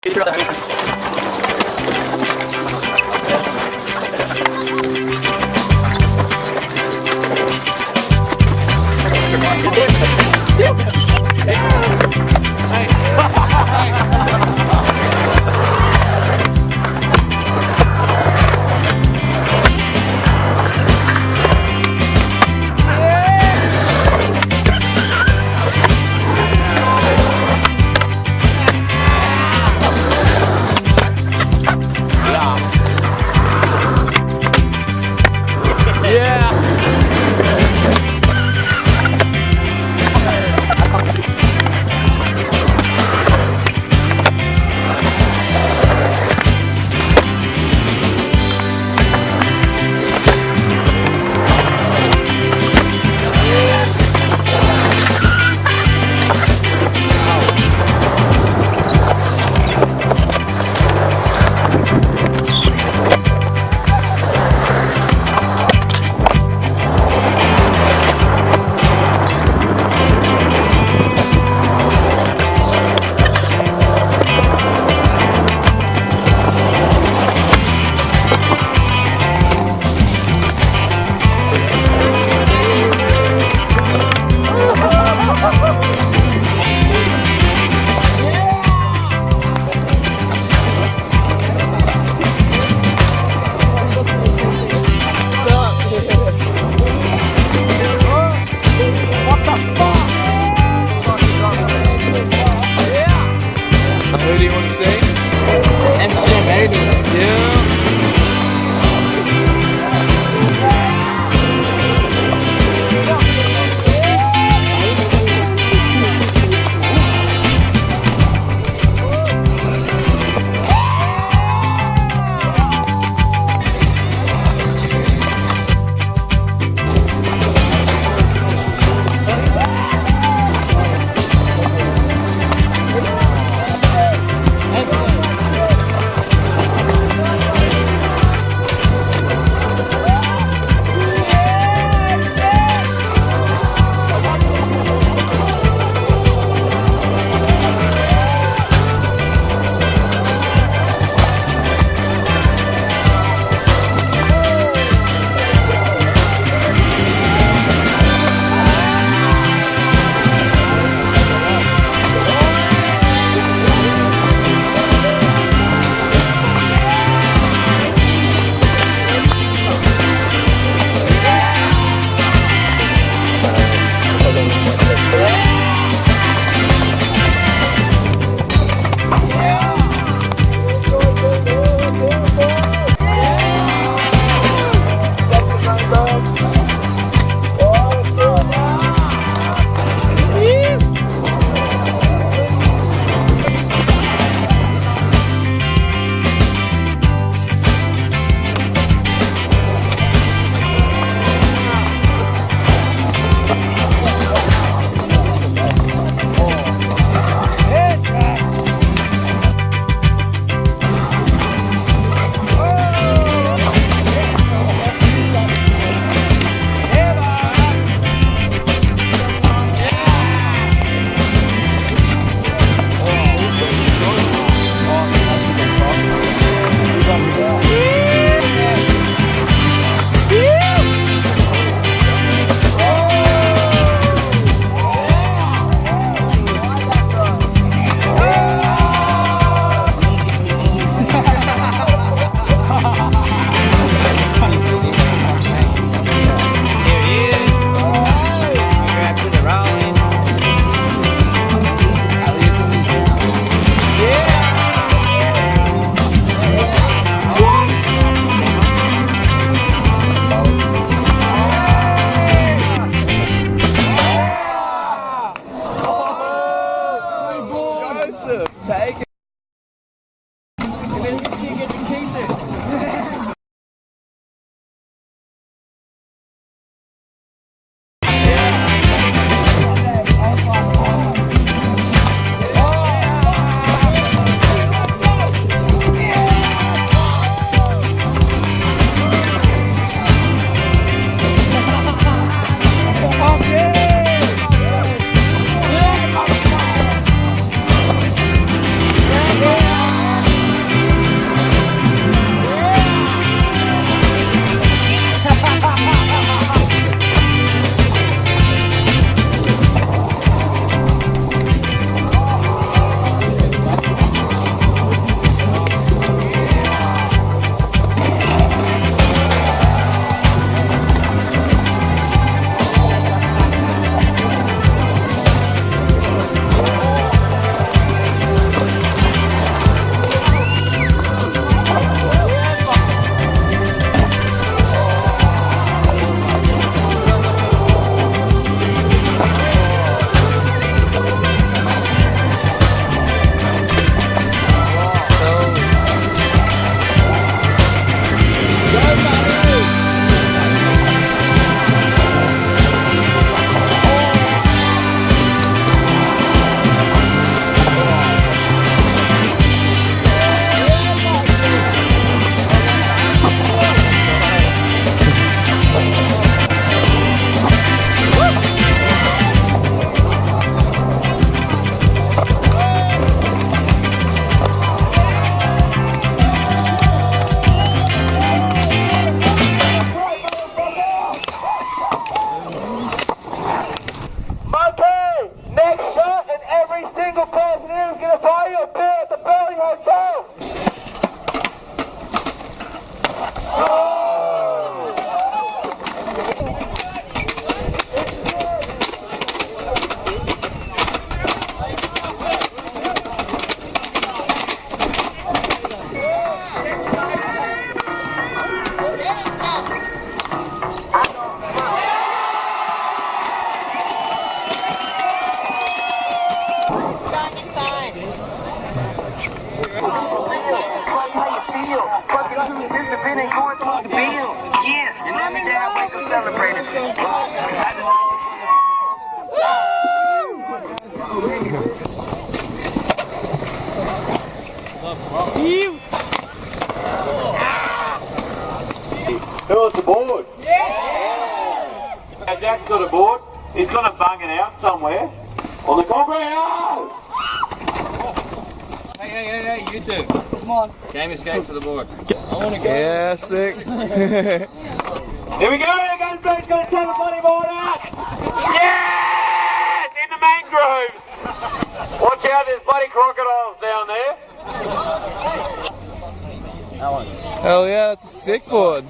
Who do you want to see? Yeah. Enjoi Hotel. Independent going to the bill. Yes, and let me down wake up celebrating. Who wants a board? Yeah! Now Jack's got a board. He's going to bung it out somewhere. On the concrete. Oh! Hey, you two. Come on. Game escape for the board. I want to go. Yeah, sick. Here we go, again, Blake's going to take the bloody board out! Yes! In the mangroves! Watch out, there's bloody crocodiles down there. Hell yeah, that's a sick board.